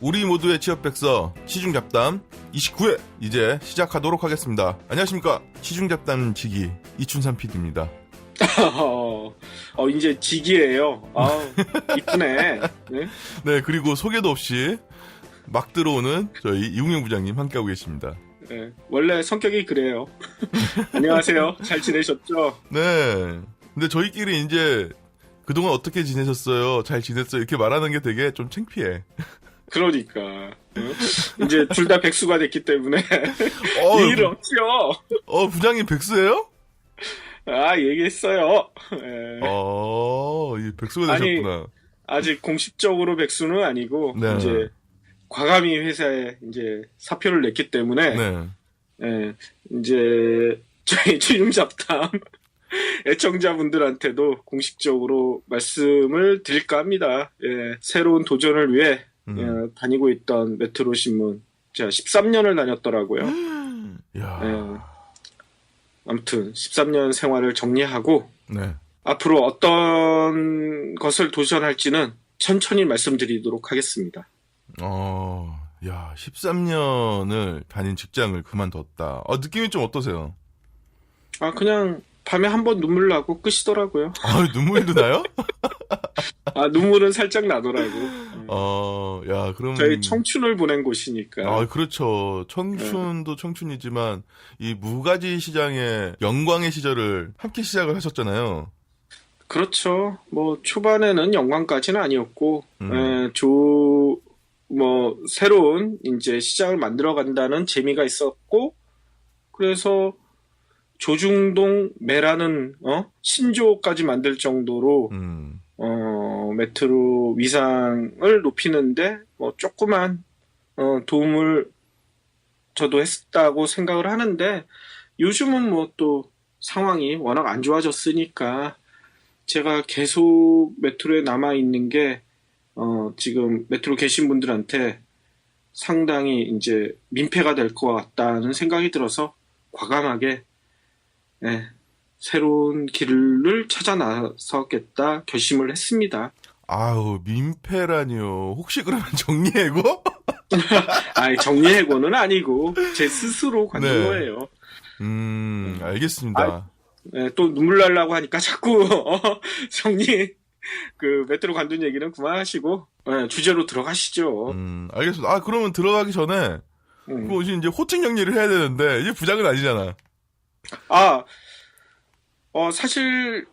우리 모두의 취업백서 시중잡담 29회 이제 시작하도록 하겠습니다. 안녕하십니까. 시중잡담 지기 이춘삼 PD입니다. 이제 지기예요. 이쁘네. 네? 네, 그리고 소개도 없이 막 들어오는 저희 이웅영 부장님 함께하고 계십니다. 네, 원래 성격이 그래요. 안녕하세요. 잘 지내셨죠? 네. 근데 저희끼리 이제 그동안 어떻게 지내셨어요? 잘 지냈어요? 이렇게 말하는 게 되게 좀 창피해. 그러니까. 이제 둘 다 백수가 됐기 때문에 얘기를 없지요. 부장님 백수예요? 얘기했어요. 이 백수가 되셨구나. 아직 공식적으로 백수는 아니고 네. 이제 과감히 회사에 이제 사표를 냈기 때문에 네. 이제 저희 취중잡담 애청자분들한테도 공식적으로 말씀을 드릴까 합니다. 새로운 도전을 위해 다니고 있던 메트로 신문 제가 13년을 다녔더라고요. 아무튼 13년 생활을 정리하고 네. 앞으로 어떤 것을 도전할지는 천천히 말씀드리도록 하겠습니다. 13년을 다닌 직장을 그만뒀다. 느낌이 좀 어떠세요? 그냥 밤에 한번 눈물 나고 끝이더라고요. 눈물도 나요? 눈물은 살짝 나더라고. 그럼. 저희 청춘을 보낸 곳이니까. 그렇죠. 청춘도 청춘이지만, 이 무가지 시장의 영광의 시절을 함께 시작을 하셨잖아요. 그렇죠. 초반에는 영광까지는 아니었고, 새로운 이제 시장을 만들어 간다는 재미가 있었고, 그래서 조중동 매라는, 신조어까지 만들 정도로, 메트로 위상을 높이는데, 조그만, 도움을 저도 했다고 생각을 하는데, 요즘은 또 상황이 워낙 안 좋아졌으니까, 제가 계속 메트로에 남아있는 게, 지금 메트로 계신 분들한테 상당히 이제 민폐가 될 것 같다는 생각이 들어서 과감하게, 새로운 길을 찾아 나서겠다 결심을 했습니다. 민폐라니요. 혹시 그러면 정리해고? 정리해고는 아니고 제 스스로 관둔 거예요. 알겠습니다. 또 눈물 나려고 하니까 자꾸 메트로 관둔 얘기는 그만하시고 주제로 들어가시죠. 알겠습니다. 그러면 들어가기 전에 이제 호칭 정리를 해야 되는데 이제 부장은 아니잖아. 사실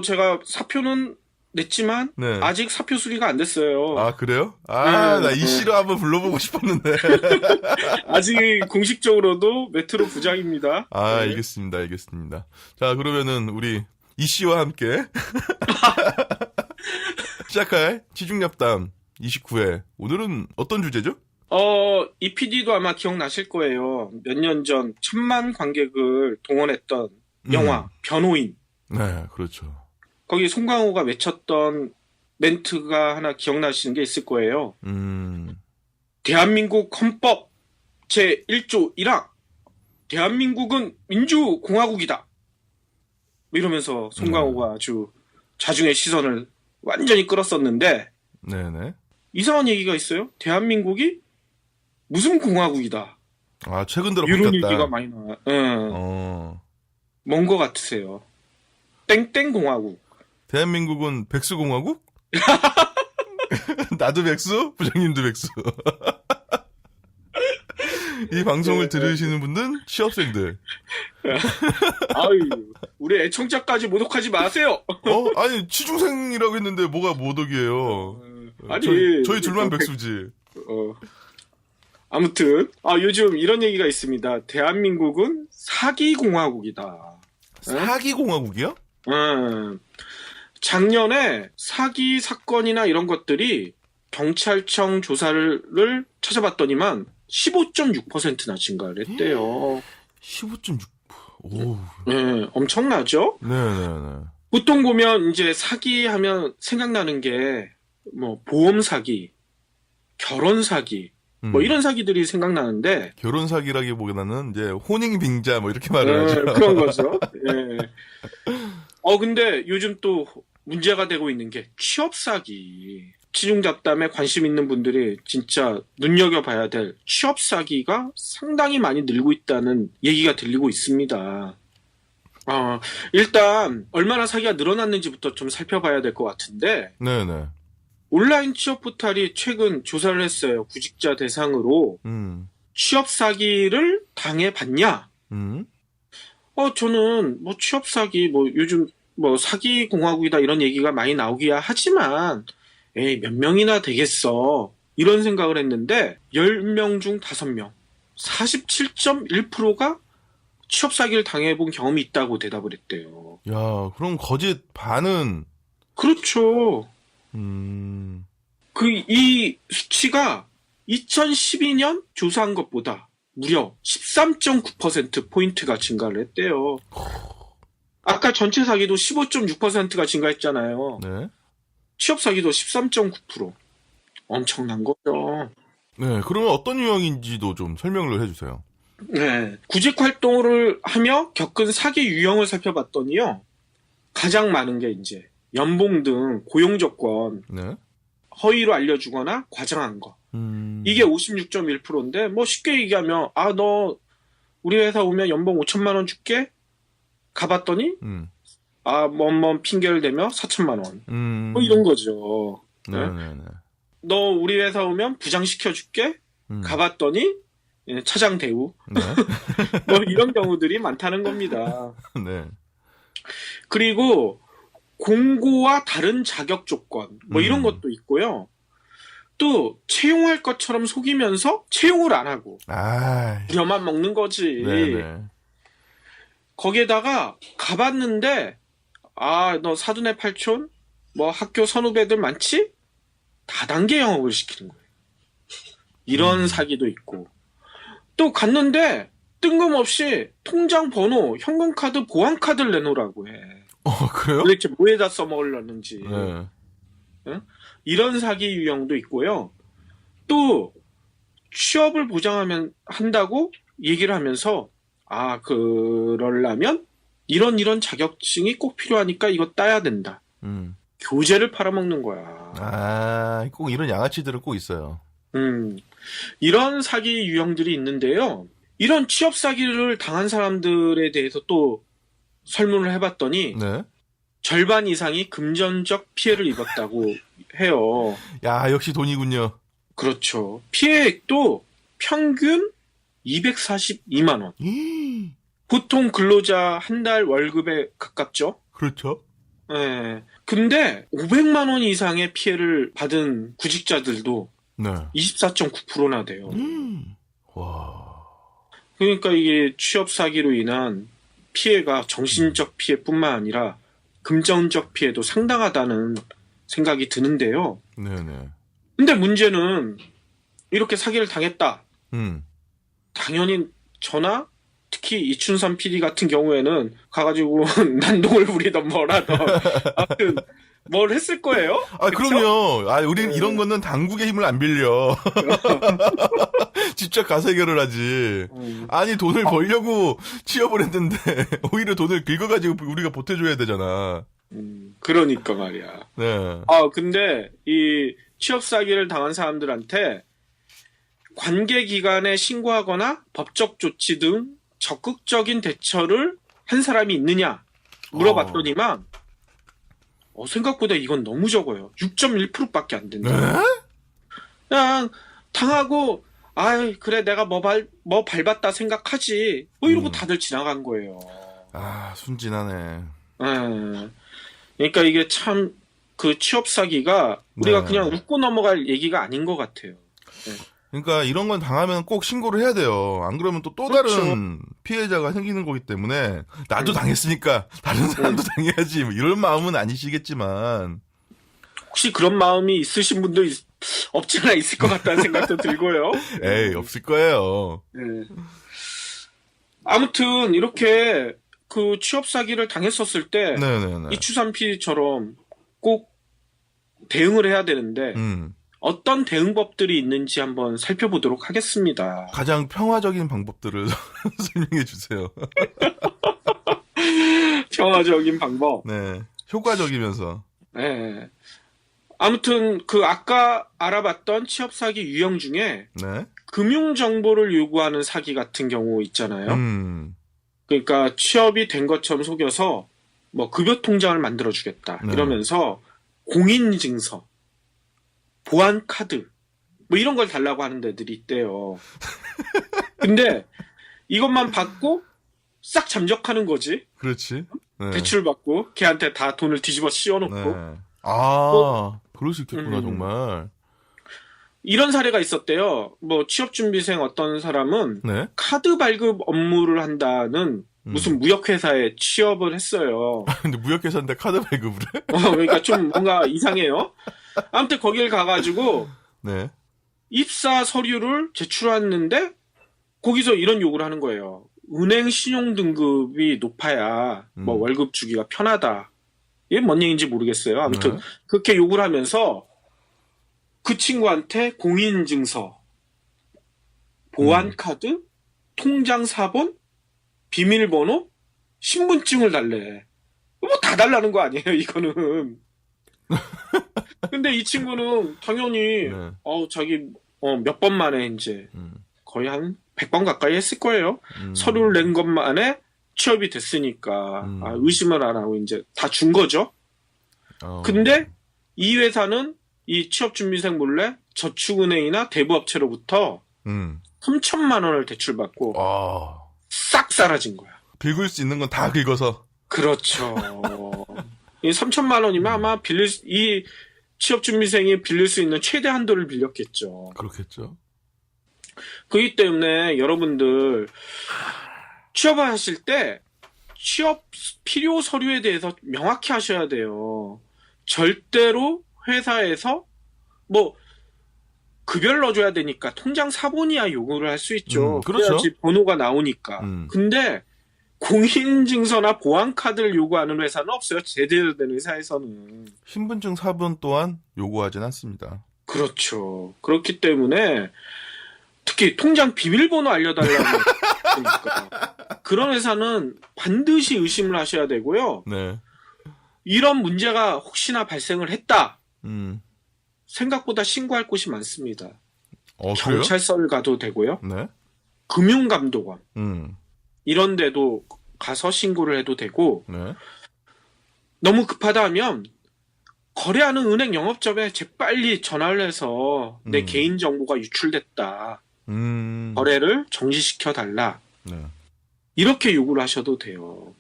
제가 사표는 냈지만 아직 사표 수리가 안 됐어요. 그래요? 나 이씨로 한번 불러보고 싶었는데. 아직 공식적으로도 메트로 부장입니다. 알겠습니다. 자, 그러면은 우리 이씨와 함께 시작할 취중잡담 29회. 오늘은 어떤 주제죠? 이 PD도 아마 기억나실 거예요. 몇 년 전 1,000만 관객을 동원했던 영화 변호인. 네, 그렇죠. 거기 송강호가 외쳤던 멘트가 하나 기억나시는 게 있을 거예요. 대한민국 헌법 제1조 1항 대한민국은 민주공화국이다. 이러면서 송강호가 아주 자중의 시선을 완전히 끌었었는데 네네. 이상한 얘기가 있어요. 대한민국이 무슨 공화국이다. 최근 들어 이런 바뀌었다. 얘기가 많이 나와요. 뭔 거 같으세요? 땡땡 공화국. 대한민국은 백수공화국? 나도 백수, 부장님도 백수. 이 방송을 들으시는 분들은 취업생들. 우리 애청자까지 모독하지 마세요. 취중생이라고 했는데 뭐가 모독이에요. 저희 둘만 백수지. 아무튼 요즘 이런 얘기가 있습니다. 대한민국은 사기공화국이다. 사기공화국이요? 작년에 사기 사건이나 이런 것들이 경찰청 조사를 찾아봤더니만 15.6%나 증가를 했대요. 15.6%. 엄청나죠? 네네네. 보통 보면 이제 사기하면 생각나는 게 보험 사기, 결혼 사기, 이런 사기들이 생각나는데. 결혼 사기라기보다는 이제 혼인빙자 이렇게 말을 하죠. 그런 거죠. 근데 요즘 또 문제가 되고 있는 게 취업 사기. 시중잡담에 관심 있는 분들이 진짜 눈여겨봐야 될 취업 사기가 상당히 많이 늘고 있다는 얘기가 들리고 있습니다. 일단 얼마나 사기가 늘어났는지부터 좀 살펴봐야 될 것 같은데 네네. 온라인 취업 포털이 최근 조사를 했어요. 구직자 대상으로 취업 사기를 당해봤냐? 저는 뭐 취업 사기 뭐 요즘 뭐 사기 공화국이다 이런 얘기가 많이 나오기야 하지만 에이 몇 명이나 되겠어 이런 생각을 했는데 10명 중 5명 47.1%가 취업 사기를 당해본 경험이 있다고 대답을 했대요. 야, 그럼 거짓 반은 그렇죠. 이 수치가 2012년 조사한 것보다 무려 13.9%포인트가 증가를 했대요. 아까 전체 사기도 15.6%가 증가했잖아요. 네. 취업 사기도 13.9%. 엄청난 거죠. 네, 그러면 어떤 유형인지도 좀 설명을 해주세요. 네. 구직 활동을 하며 겪은 사기 유형을 살펴봤더니요. 가장 많은 게 이제 연봉 등 고용 조건 네. 허위로 알려주거나 과장한 거. 이게 56.1%인데 뭐 쉽게 얘기하면 너 우리 회사 오면 연봉 5천만 원 줄게. 가봤더니 뭐 핑계를 대며 4천만 원. 뭐 이런 거죠. 네? 네네네. 너 우리 회사 오면 부장 시켜줄게. 가봤더니 차장 대우. 네. 뭐 이런 경우들이 많다는 겁니다. 네. 그리고 공고와 다른 자격 조건 뭐 이런 것도 있고요. 또 채용할 것처럼 속이면서 채용을 안 하고 부려만 먹는 거지. 네네. 거기에다가 가봤는데 너 사돈의 팔촌 뭐 학교 선후배들 많지? 다단계 영업을 시키는 거예요. 이런 사기도 있고 또 갔는데 뜬금없이 통장 번호, 현금카드, 보안카드를 내놓으라고 해. 그래요? 도대체 뭐에다 써먹으려는지. 네. 응? 이런 사기 유형도 있고요. 또 취업을 한다고 얘기를 하면서 그러려면 이런 자격증이 꼭 필요하니까 이거 따야 된다. 교재를 팔아먹는 거야. 꼭 이런 양아치들은 꼭 있어요. 이런 사기 유형들이 있는데요. 이런 취업 사기를 당한 사람들에 대해서 또 설문을 해봤더니 네. 절반 절반 이상이 금전적 피해를 입었다고 해요. 야, 역시 돈이군요. 그렇죠. 피해액도 평균 242만 원. 보통 근로자 한 달 월급에 가깝죠? 그렇죠. 네. 근데 500만 원 이상의 피해를 받은 구직자들도 네. 24.9%나 돼요. 와. 그러니까 이게 취업 사기로 인한 피해가 정신적 피해뿐만 아니라 금전적 피해도 상당하다는 생각이 드는데요. 네네. 근데 문제는 이렇게 사기를 당했다. 당연히 저나 특히 이춘삼 PD 같은 경우에는 가가지고 난동을 부리던 뭐라던 아무튼 뭘 했을 거예요. 그럼요. 우린 이런 거는 당국의 힘을 안 빌려. 직접 가서 해결을 하지. 아니, 돈을 벌려고 취업을 했는데, 오히려 돈을 긁어가지고 우리가 보태줘야 되잖아. 그러니까 말이야. 네. 근데 이 취업 사기를 당한 사람들한테 관계 기관에 신고하거나 법적 조치 등 적극적인 대처를 한 사람이 있느냐 물어봤더니만 생각보다 이건 너무 적어요. 6.1%밖에 안 된다. 네? 그냥 당하고 그래 내가 뭐 밟았다 생각하지 뭐 이러고 다들 지나간 거예요. 순진하네. 그러니까 이게 참 그 취업 사기가 우리가 그냥 웃고 넘어갈 얘기가 아닌 것 같아요. 네. 그러니까 이런 건 당하면 꼭 신고를 해야 돼요. 안 그러면 또 그렇죠. 다른 피해자가 생기는 거기 때문에 나도 당했으니까 다른 사람도 당해야지 뭐 이런 마음은 아니시겠지만 혹시 그런 마음이 있으신 분도 없지 않아 있을 것 같다는 생각도 들고요. 에이, 없을 거예요. 네. 아무튼 이렇게 그 취업 사기를 당했었을 때 네네네. 이추삼 PD처럼 꼭 대응을 해야 되는데 어떤 대응법들이 있는지 한번 살펴보도록 하겠습니다. 가장 평화적인 방법들을 설명해 주세요. 평화적인 방법. 네. 효과적이면서. 네. 아무튼 그 아까 알아봤던 취업 사기 유형 중에 네. 금융 정보를 요구하는 사기 같은 경우 있잖아요. 음. 그러니까 취업이 된 것처럼 속여서 뭐 급여 통장을 만들어 주겠다 네. 이러면서 공인증서, 보안 카드 뭐 이런 걸 달라고 하는 데들이 있대요. 근데 이것만 받고 싹 잠적하는 거지. 그렇지. 네. 대출 받고 걔한테 다 돈을 뒤집어 씌워놓고 네. 아, 그럴 수 있겠구나, 정말. 이런 사례가 있었대요. 뭐 취업준비생 어떤 사람은 네. 카드 발급 업무를 한다는 무슨 무역회사에 취업을 했어요. 근데 무역회사인데 카드 발급을 해? 그러니까 좀 뭔가 이상해요. 아무튼 거길 가가지고 네. 입사 서류를 제출했는데 거기서 이런 요구를 하는 거예요. 은행 신용 등급이 높아야 뭐 월급 주기가 편하다. 이게 뭔 얘기인지 모르겠어요. 아무튼 네. 그렇게 요구를 하면서 그 친구한테 공인증서, 보안카드, 통장 사본, 비밀번호, 신분증을 달래. 뭐 다 달라는 거 아니에요, 이거는. 근데 이 친구는 당연히, 네. 자기, 몇 번 만에 이제, 거의 한 100번 가까이 했을 거예요. 음. 서류를 낸 것만에 취업이 됐으니까, 의심을 안 하고 이제 다 준 거죠. 근데 이 회사는 이 취업준비생 몰래 저축은행이나 대부업체로부터 3천만 원을 대출받고 싹 사라진 거야. 긁을 수 있는 건 다 긁어서. 그렇죠. 이 3천만 원이면 아마 이 취업준비생이 빌릴 수 있는 최대 한도를 빌렸겠죠. 그렇겠죠. 그렇기 때문에 여러분들 취업을 하실 때 취업 필요 서류에 대해서 명확히 하셔야 돼요. 절대로 회사에서 뭐 급여를 넣어줘야 되니까 통장 사본이야 요구를 할 수 있죠. 그렇죠. 그래야지 번호가 나오니까. 근데 공인증서나 보안카드를 요구하는 회사는 없어요. 제대로 된 회사에서는. 신분증 사본 또한 요구하진 않습니다. 그렇죠. 그렇기 때문에 특히 통장 비밀번호 알려달라는 거니까 그런 회사는 반드시 의심을 하셔야 되고요. 네. 이런 문제가 혹시나 발생을 했다. 생각보다 신고할 곳이 많습니다. 경찰서를 가도 되고요. 네. 금융감독원 이런 데도 가서 신고를 해도 되고 네. 너무 급하다 하면 거래하는 은행 영업점에 재빨리 전화를 해서 내 개인정보가 유출됐다. 거래를 정지시켜 달라. 네. 이렇게 요구를 하셔도 돼요.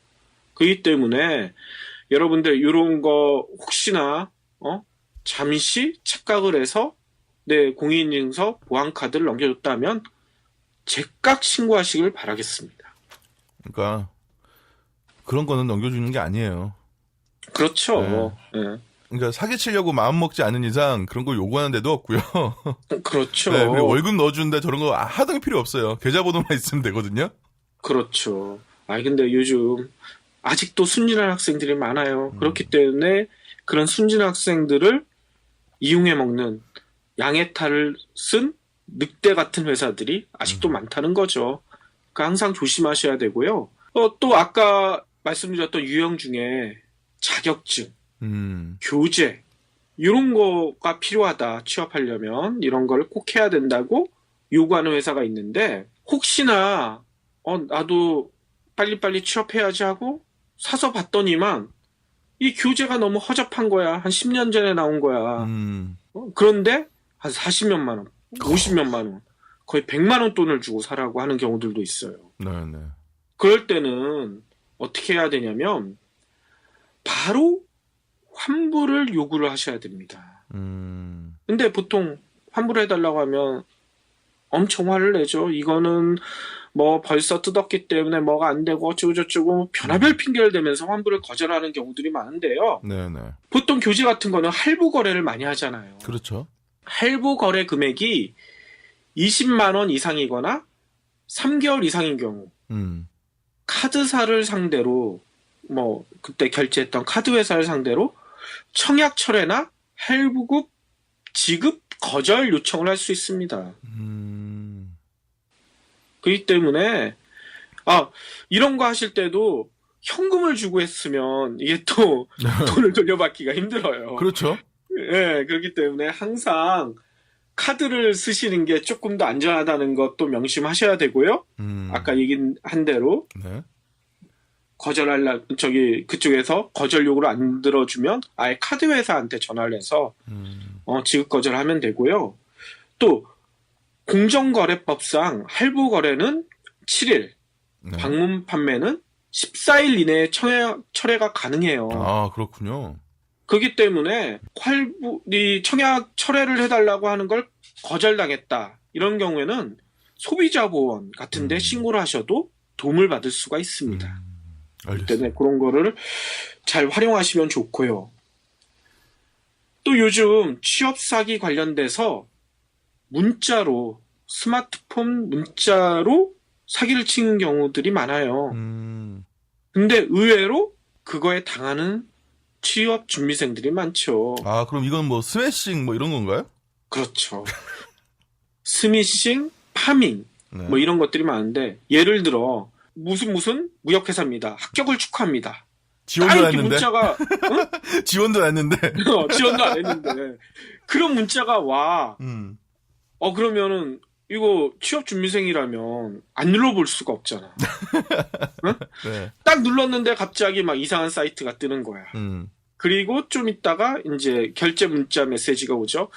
그렇기 때문에 여러분들 이런 거 혹시나 잠시 착각을 해서 내 공인인증서 보안카드를 넘겨줬다면 즉각 신고하시길 바라겠습니다. 그러니까 그런 거는 넘겨주는 게 아니에요. 그렇죠. 네. 그러니까 사기치려고 마음 먹지 않은 이상 그런 거 요구하는 데도 없고요. 그렇죠. 네, 그리고 월급 넣어주는데 저런 거 하등이 필요 없어요. 계좌번호만 있으면 되거든요. 그렇죠. 근데 요즘 아직도 순진한 학생들이 많아요. 그렇기 때문에 그런 순진한 학생들을 이용해 먹는 양해탈을 쓴 늑대 같은 회사들이 아직도 많다는 거죠. 그러니까 항상 조심하셔야 되고요. 또 아까 말씀드렸던 유형 중에 자격증, 교재 이런 거가 필요하다. 취업하려면 이런 걸 꼭 해야 된다고 요구하는 회사가 있는데 혹시나 나도 빨리빨리 취업해야지 하고 사서 봤더니만 이 교재가 너무 허접한 거야. 한 10년 전에 나온 거야. 그런데 한 40몇만 원, 50몇만 원, 거의 100만 원 돈을 주고 사라고 하는 경우들도 있어요. 네네. 그럴 때는 어떻게 해야 되냐면 바로 환불을 요구를 하셔야 됩니다. 근데 보통 환불을 해달라고 하면 엄청 화를 내죠. 이거는 뭐 벌써 뜯었기 때문에 뭐가 안 되고 어쩌고저쩌고 별의별 핑계를 대면서 환불을 거절하는 경우들이 많은데요. 네네. 보통 교재 같은 거는 할부 거래를 많이 하잖아요. 그렇죠. 할부 거래 금액이 20만 원 이상이거나 3개월 이상인 경우 카드사를 상대로 뭐 그때 결제했던 카드 회사를 상대로 청약 철회나 할부급 지급 거절 요청을 할 수 있습니다. 그렇기 때문에 이런 거 하실 때도 현금을 주고 했으면 이게 또 돈을 돌려받기가 힘들어요. 그렇죠. 예, 그렇기 때문에 항상 카드를 쓰시는 게 조금 더 안전하다는 것도 명심하셔야 되고요. 아까 얘기한 대로 네. 그쪽에서 거절 요구를 안 들어주면 아예 카드 회사한테 전화를 해서 지급 거절하면 되고요. 또 공정거래법상 할부 거래는 7일, 네. 방문 판매는 14일 이내에 철회가 가능해요. 아, 그렇군요. 그렇기 때문에 이 청약 철회를 해달라고 하는 걸 거절당했다. 이런 경우에는 소비자보험 같은데 신고를 하셔도 도움을 받을 수가 있습니다. 그렇기 때문에 그런 거를 잘 활용하시면 좋고요. 또 요즘 취업 사기 관련돼서 스마트폰 문자로 사기를 치는 경우들이 많아요. 근데 의외로 그거에 당하는 취업 준비생들이 많죠. 아, 그럼 이건 뭐 스매싱 뭐 이런 건가요? 그렇죠. 스미싱, 파밍 네. 뭐 이런 것들이 많은데 예를 들어 무슨 무역회사입니다. 합격을 축하합니다. 지원도 안 이렇게 했는데. 문자가 지원도 안 했는데. 지원도 안 했는데 그런 문자가 와. 그러면은 이거 취업 준비생이라면 안 눌러볼 수가 없잖아. 응? 네. 딱 눌렀는데 갑자기 막 이상한 사이트가 뜨는 거야. 그리고 좀 있다가 이제 결제 문자 메시지가 오죠.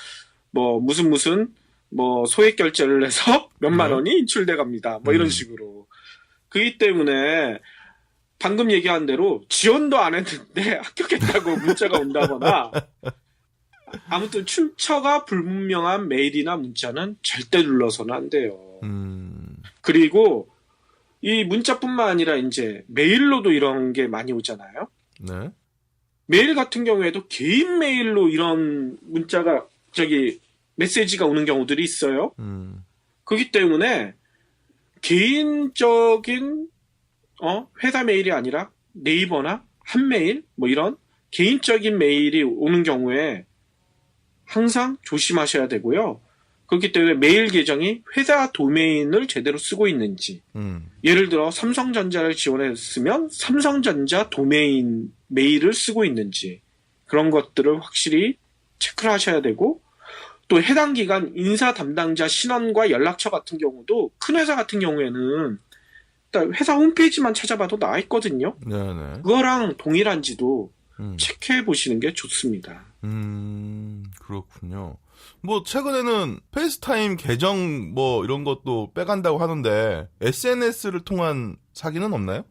뭐 무슨 뭐 소액 결제를 해서 몇만 원이 인출돼 갑니다. 뭐 이런 식으로. 그렇기 때문에 방금 얘기한 대로 지원도 안 했는데 합격했다고 문자가 온다거나 아무튼 출처가 불분명한 메일이나 문자는 절대 눌러서는 안 돼요. 그리고 이 문자뿐만 아니라 이제 메일로도 이런 게 많이 오잖아요. 네. 메일 같은 경우에도 개인 메일로 이런 문자가 메시지가 오는 경우들이 있어요. 그렇기 때문에 개인적인 회사 메일이 아니라 네이버나 한메일 뭐 이런 개인적인 메일이 오는 경우에 항상 조심하셔야 되고요. 그렇기 때문에 메일 계정이 회사 도메인을 제대로 쓰고 있는지 예를 들어 삼성전자를 지원했으면 삼성전자 도메인 메일을 쓰고 있는지 그런 것들을 확실히 체크를 하셔야 되고 또 해당 기간 인사 담당자 신원과 연락처 같은 경우도 큰 회사 같은 경우에는 일단 회사 홈페이지만 찾아봐도 나와 있거든요. 네네. 그거랑 동일한지도 체크해 보시는 게 좋습니다. 그렇군요. 뭐 최근에는 페이스타임 계정 뭐 이런 것도 빼간다고 하는데 SNS를 통한 사기는 없나요?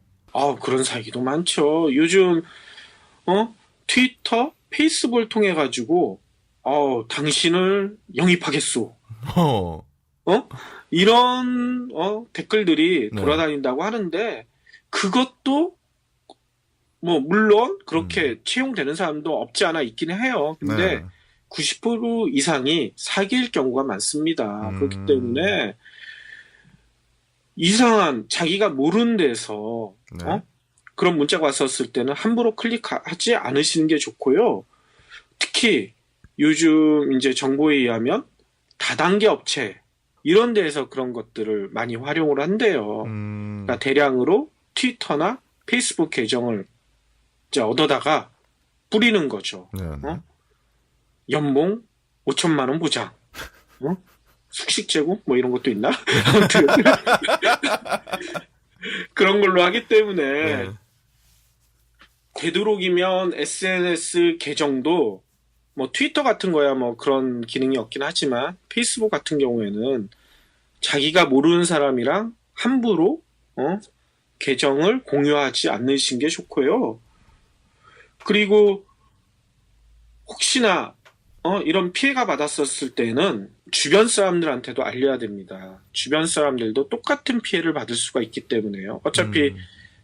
그런 사기도 많죠. 요즘 트위터, 페이스북을 통해 가지고 당신을 영입하겠소. 이런 댓글들이 네. 돌아다닌다고 하는데 그것도 뭐 물론 그렇게 채용되는 사람도 없지 않아 있기는 해요. 근데 네. 90% 이상이 사기일 경우가 많습니다. 그렇기 때문에 이상한 자기가 모르는 데서 네. 그런 문자가 왔었을 때는 함부로 클릭하지 않으시는 게 좋고요. 특히 요즘 이제 정보에 의하면 다단계 업체 이런 데에서 그런 것들을 많이 활용을 한대요. 그러니까 대량으로 트위터나 페이스북 계정을 이제 얻어다가 뿌리는 거죠. 네. 연봉 5천만 원 보장. 숙식 제공 뭐 이런 것도 있나? 아무튼 그런 걸로 하기 때문에 네. 되도록이면 SNS 계정도 뭐 트위터 같은 거야 뭐 그런 기능이 없긴 하지만 페이스북 같은 경우에는 자기가 모르는 사람이랑 함부로 계정을 공유하지 않으신 게 좋고요. 그리고 혹시나 이런 피해가 받았었을 때는 주변 사람들한테도 알려야 됩니다. 주변 사람들도 똑같은 피해를 받을 수가 있기 때문에요. 어차피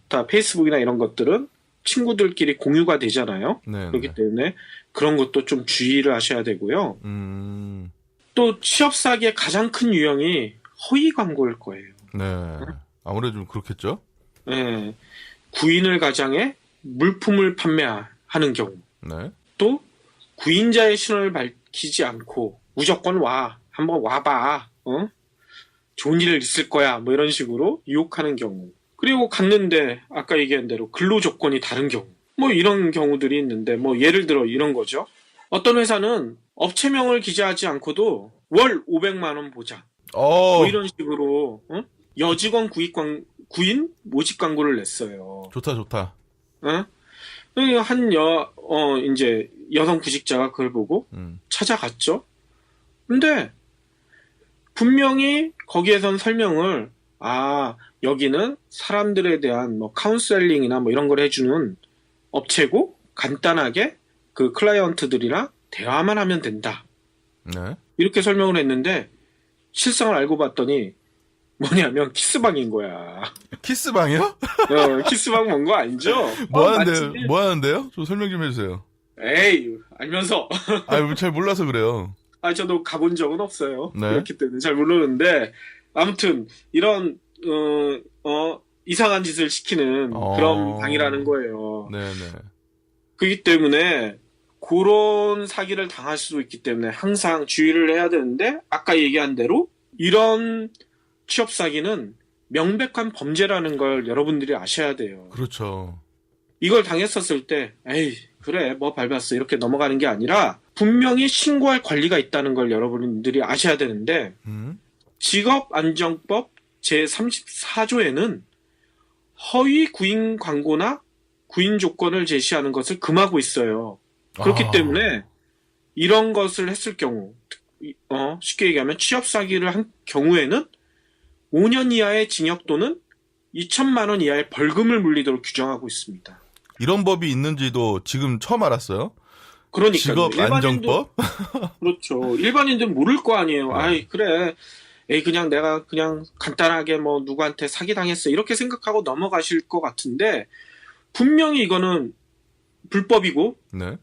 다 페이스북이나 이런 것들은 친구들끼리 공유가 되잖아요. 네. 그렇기 때문에 그런 것도 좀 주의를 하셔야 되고요. 또 취업 사기의 가장 큰 유형이 허위 광고일 거예요. 네. 아무래도 좀 그렇겠죠? 네. 구인을 가장해 물품을 판매하는 경우. 네. 또 구인자의 신원을 밝히지 않고 무조건 한번 와봐. 좋은 일 있을 거야. 뭐 이런 식으로 유혹하는 경우. 그리고 갔는데 아까 얘기한 대로 근로 조건이 다른 경우. 뭐 이런 경우들이 있는데 뭐 예를 들어 이런 거죠. 어떤 회사는 업체명을 기재하지 않고도 월 500만 원 보장. 어, 뭐 이런 식으로 여직원 구인 모집 광고를 냈어요. 좋다, 좋다. 어? 이제 여성 구직자가 그걸 보고 찾아갔죠. 근데 분명히 거기에선 설명을 여기는 사람들에 대한 뭐 카운셀링이나 뭐 이런 걸 해주는 업체고 간단하게 그 클라이언트들이랑 대화만 하면 된다. 네. 이렇게 설명을 했는데 실상을 알고 봤더니 뭐냐면 키스방인 거야. 키스방이요? 키스방 뭔 거 아니죠? 뭐 맞지? 하는데요? 뭐 하는데요? 좀 설명 좀 해주세요. 에이, 알면서. 잘 몰라서 그래요. 저도 가본 적은 없어요. 네. 그렇기 때문에 잘 모르는데, 아무튼, 이런, 이상한 짓을 시키는 그런 방이라는 거예요. 네네. 그렇기 때문에, 그런 사기를 당할 수도 있기 때문에 항상 주의를 해야 되는데, 아까 얘기한 대로, 이런 취업 사기는 명백한 범죄라는 걸 여러분들이 아셔야 돼요. 그렇죠. 이걸 당했었을 때, 에이, 그래, 뭐 밟았어. 이렇게 넘어가는 게 아니라, 분명히 신고할 권리가 있다는 걸 여러분들이 아셔야 되는데, 직업안정법 제34조에는 허위 구인 광고나 구인 조건을 제시하는 것을 금하고 있어요. 그렇기 때문에, 이런 것을 했을 경우, 쉽게 얘기하면 취업 사기를 한 경우에는 5년 이하의 징역 또는 2천만 원 이하의 벌금을 물리도록 규정하고 있습니다. 이런 법이 있는지도 지금 처음 알았어요. 그러니까 직업안정법? 그렇죠. 일반인들은 모를 거 아니에요. 네. 아이 그래. 에이 그냥 내가 그냥 간단하게 뭐 누구한테 사기당했어 이렇게 생각하고 넘어가실 것 같은데 분명히 이거는 불법이고 네.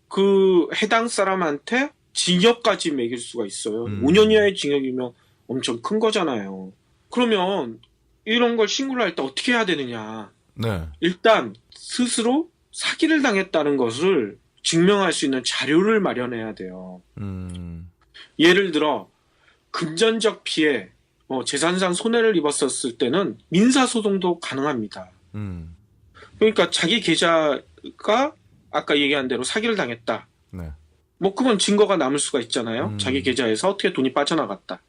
그 해당 사람한테 징역까지 매길 수가 있어요. 5년 이하의 징역이면 엄청 큰 거잖아요. 그러면 이런 걸 신고를 할 때 어떻게 해야 되느냐. 네. 일단 스스로 사기를 당했다는 것을 증명할 수 있는 자료를 마련해야 돼요. 예를 들어 금전적 피해, 재산상 손해를 입었었을 때는 민사소송도 가능합니다. 그러니까 자기 계좌가 아까 얘기한 대로 사기를 당했다. 네. 뭐 그건 증거가 남을 수가 있잖아요. 자기 계좌에서 어떻게 돈이 빠져나갔다.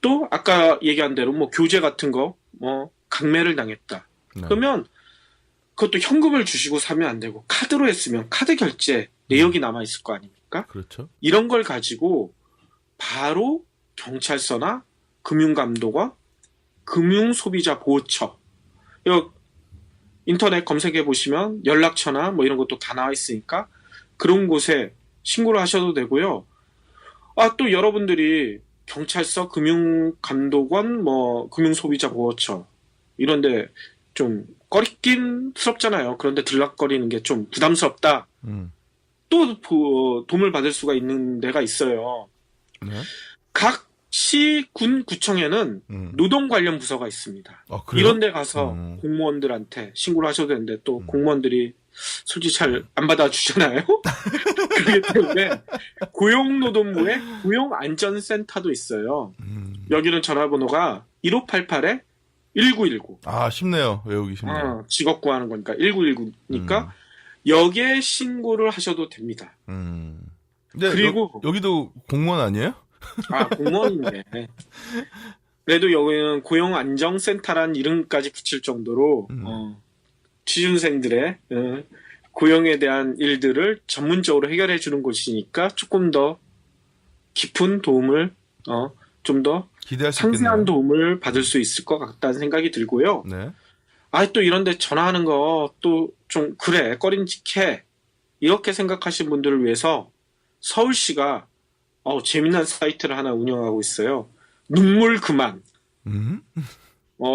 또 아까 얘기한 대로 뭐 교재 같은 거, 뭐 강매를 당했다. 네. 그러면 그것도 현금을 주시고 사면 안 되고 카드로 했으면 카드 결제 내역이 남아 있을 거 아닙니까? 그렇죠. 이런 걸 가지고 바로 경찰서나 금융감독원, 금융소비자보호처 이거 인터넷 검색해 보시면 연락처나 뭐 이런 것도 다 나와 있으니까 그런 곳에 신고를 하셔도 되고요. 또 여러분들이 경찰서, 금융감독원, 뭐 금융소비자보호처 이런데 좀 꺼리낌스럽잖아요. 그런데 들락거리는 게 좀 부담스럽다. 또 도움을 받을 수가 있는 데가 있어요. 네. 각 시, 군, 구청에는 노동 관련 부서가 있습니다. 그래요? 이런 데 가서 공무원들한테 신고를 하셔도 되는데 또 공무원들이 솔직히 잘 안 받아주잖아요. 그렇기 때문에 고용노동부의 고용안전센터도 있어요. 여기는 전화번호가 1588-1919. 쉽네요. 외우기 쉽네요. 직업 구하는 거니까 1919니까 여기에 신고를 하셔도 됩니다. 근데 그리고 여기도 공무원 아니에요? 공무원인데. 그래도 여기는 고용안정센터란 이름까지 붙일 정도로 취준생들의 고용에 대한 일들을 전문적으로 해결해 주는 곳이니까 조금 더 깊은 도움을 좀 더 기대할 수 상세한 있겠네요. 도움을 받을 수 있을 것 같다는 생각이 들고요. 네. 또 이런데 전화하는 거 또 좀 그래 꺼림직해 이렇게 생각하신 분들을 위해서 서울시가 재미난 사이트를 하나 운영하고 있어요. 눈물 그만.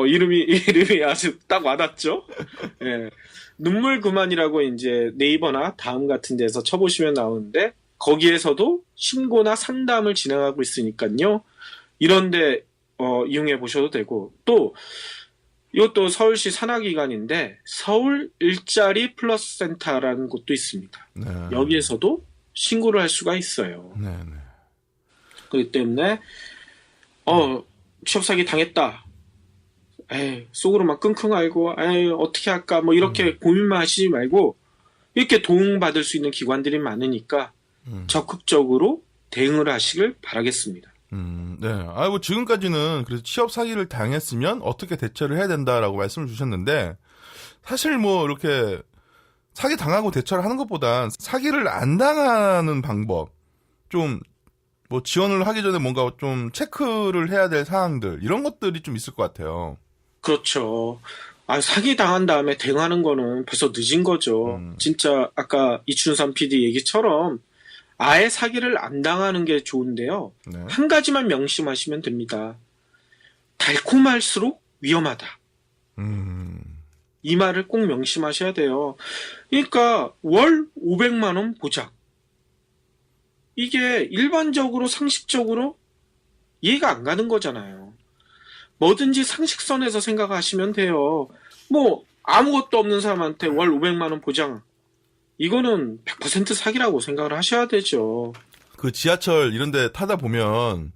이름이 아주 딱 와닿죠? 예. 눈물 그만이라고 이제 네이버나 다음 같은 데서 쳐보시면 나오는데 거기에서도 신고나 상담을 진행하고 있으니까요. 이런데 이용해 보셔도 되고 또 이것도 서울시 산하기관인데 서울 일자리 플러스 센터라는 곳도 있습니다. 네. 여기에서도 신고를 할 수가 있어요. 네, 네. 그렇기 때문에 취업 사기 당했다. 속으로 막 끙끙 앓고 어떻게 할까 뭐 이렇게 고민만 하시지 말고 이렇게 도움받을 수 있는 기관들이 많으니까 적극적으로 대응을 하시길 바라겠습니다. 네. 뭐 지금까지는 그래서 취업 사기를 당했으면 어떻게 대처를 해야 된다라고 말씀을 주셨는데, 사실 뭐 이렇게 사기 당하고 대처를 하는 것보단 사기를 안 당하는 방법, 좀 뭐 지원을 하기 전에 뭔가 좀 체크를 해야 될 사항들, 이런 것들이 좀 있을 것 같아요. 그렇죠. 사기 당한 다음에 대응하는 거는 벌써 늦은 거죠. 진짜 아까 이춘삼 PD 얘기처럼 아예 사기를 안 당하는 게 좋은데요. 네. 한 가지만 명심하시면 됩니다. 달콤할수록 위험하다. 이 말을 꼭 명심하셔야 돼요. 그러니까 월 500만 원 보장. 이게 일반적으로 상식적으로 이해가 안 가는 거잖아요. 뭐든지 상식선에서 생각하시면 돼요. 뭐 아무것도 없는 사람한테 월 500만 원 보장. 이거는 100% 사기라고 생각을 하셔야 되죠. 그 지하철 이런 데 타다 보면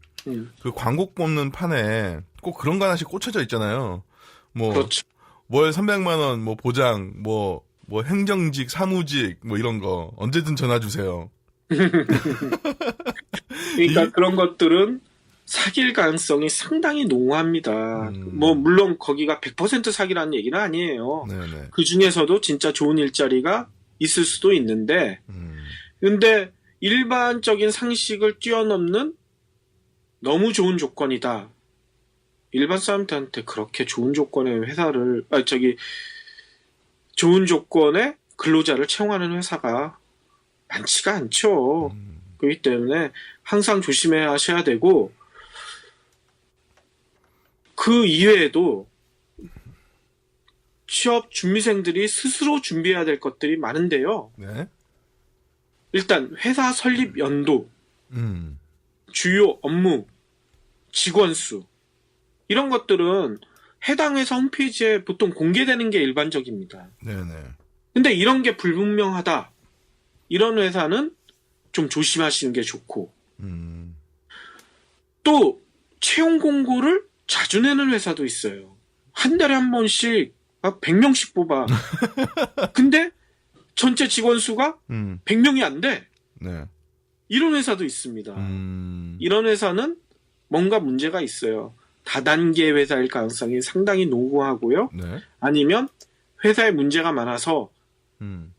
그 광고 뽑는 판에 꼭 그런 거 하나씩 꽂혀져 있잖아요. 뭐 그렇죠. 월 300만 원 뭐 보장, 뭐 행정직, 사무직 뭐 이런 거 언제든 전화 주세요. 그러니까 그런 것들은 사기일 가능성이 상당히 농후합니다. 뭐 물론 거기가 100% 사기라는 얘기는 아니에요. 네네. 그 중에서도 진짜 좋은 일자리가 있을 수도 있는데, 근데 일반적인 상식을 뛰어넘는 너무 좋은 조건이다. 일반 사람들한테 그렇게 좋은 조건의 회사를, 좋은 조건의 근로자를 채용하는 회사가 많지가 않죠. 그렇기 때문에 항상 조심해야 하셔야 되고, 그 이외에도 취업 준비생들이 스스로 준비해야 될 것들이 많은데요. 네. 일단 회사 설립 연도, 주요 업무, 직원 수 이런 것들은 해당 회사 홈페이지에 보통 공개되는 게 일반적입니다. 네네. 근데 이런 게 불분명하다. 이런 회사는 좀 조심하시는 게 좋고, 또 채용 공고를 자주 내는 회사도 있어요. 한 달에 한 번씩 100명씩 뽑아. 근데 전체 직원 수가 100명이 안 돼. 네. 이런 회사도 있습니다. 이런 회사는 뭔가 문제가 있어요. 다단계 회사일 가능성이 상당히 농후하고요. 네. 아니면 회사에 문제가 많아서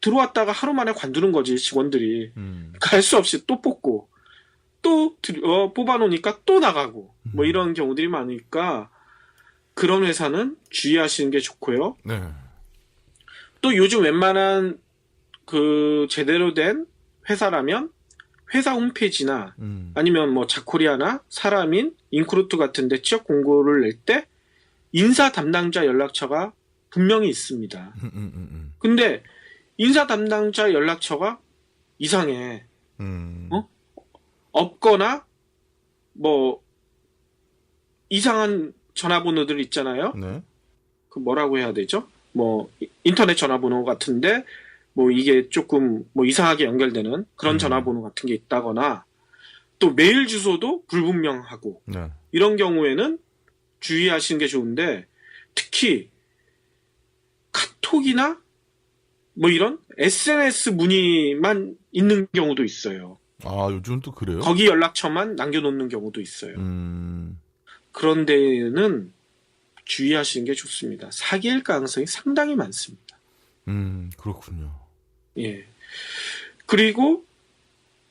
들어왔다가 하루 만에 관두는 거지, 직원들이. 갈 수 없이 또 뽑고, 또 뽑아놓으니까 또 나가고, 뭐 이런 경우들이 많으니까 그런 회사는 주의하시는 게 좋고요. 네. 또 요즘 웬만한 그 제대로 된 회사라면 회사 홈페이지나 아니면 뭐 자코리아나 사람인 인크루트 같은 데 취업 공고를 낼 때 인사 담당자 연락처가 분명히 있습니다. 근데 인사 담당자 연락처가 이상해. 없거나 뭐 이상한 전화번호들 있잖아요. 네. 그 뭐라고 해야 되죠? 뭐 인터넷 전화번호 같은데 뭐 이게 조금 뭐 이상하게 연결되는 그런 전화번호 같은 게 있다거나, 또 메일 주소도 불분명하고, 네. 이런 경우에는 주의하시는 게 좋은데, 특히 카톡이나 뭐 이런 SNS 문의만 있는 경우도 있어요. 요즘 또 그래요? 거기 연락처만 남겨놓는 경우도 있어요. 그런 데는 주의하시는 게 좋습니다. 사기일 가능성이 상당히 많습니다. 그렇군요. 예. 그리고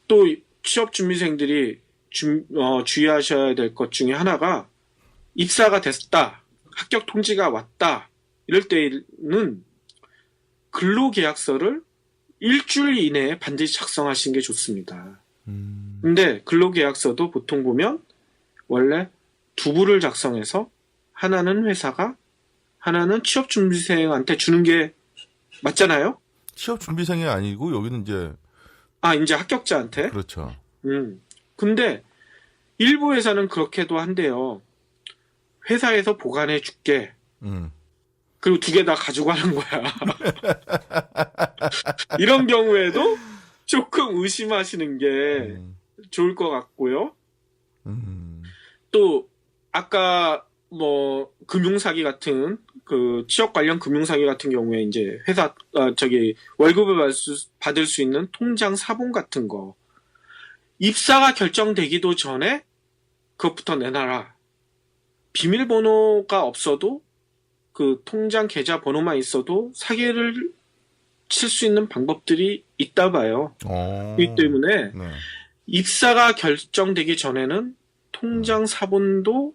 또 취업 준비생들이 주의하셔야 될 것 중에 하나가, 입사가 됐다, 합격 통지가 왔다, 이럴 때는 근로계약서를 일주일 이내에 반드시 작성하시는 게 좋습니다. 근데 근로계약서도 보통 보면 원래 두 부를 작성해서 하나는 회사가, 하나는 취업준비생한테 주는 게 맞잖아요? 취업준비생이 아니고 여기는 이제 이제 합격자한테? 그렇죠. 근데 일부 회사는 그렇게도 한대요. 회사에서 보관해 줄게. 그리고 두 개 다 가지고 가는 거야. 이런 경우에도 조금 의심하시는 게 좋을 것 같고요. 또 아까 뭐 금융사기 같은 그 취업 관련 금융사기 같은 경우에 이제 회사 월급을 받을 수 있는 통장 사본 같은 거 입사가 결정되기도 전에 그것부터 내놔라. 비밀번호가 없어도 그 통장 계좌 번호만 있어도 사기를 칠 수 있는 방법들이 있다 봐요. 그렇기 때문에 네. 입사가 결정되기 전에는 통장 사본도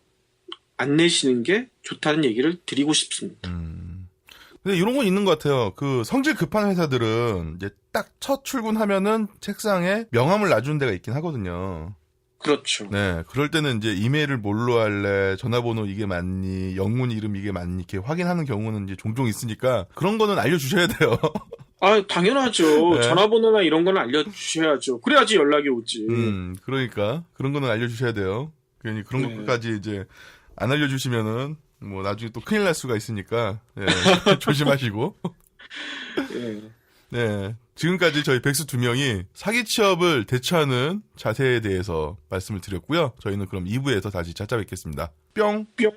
안 내시는 게 좋다는 얘기를 드리고 싶습니다. 근데 이런 건 있는 것 같아요. 그 성질 급한 회사들은 이제 딱 첫 출근하면은 책상에 명함을 놔주는 데가 있긴 하거든요. 그렇죠. 네, 그럴 때는 이제 이메일을 뭘로 할래, 전화번호 이게 맞니, 영문 이름 이게 맞니, 이렇게 확인하는 경우는 이제 종종 있으니까 그런 거는 알려주셔야 돼요. 아, 당연하죠. 네. 전화번호나 이런 거는 알려주셔야죠. 그래야지 연락이 오지. 그러니까 그런 거는 알려주셔야 돼요. 괜히 그런 네. 것까지 이제 안 알려주시면은 뭐 나중에 또 큰일 날 수가 있으니까 네, 조심하시고. 예. 네, 지금까지 저희 백수 2명이 사기 취업을 대처하는 자세에 대해서 말씀을 드렸고요. 저희는 그럼 2부에서 다시 찾아뵙겠습니다. 뿅! 뿅.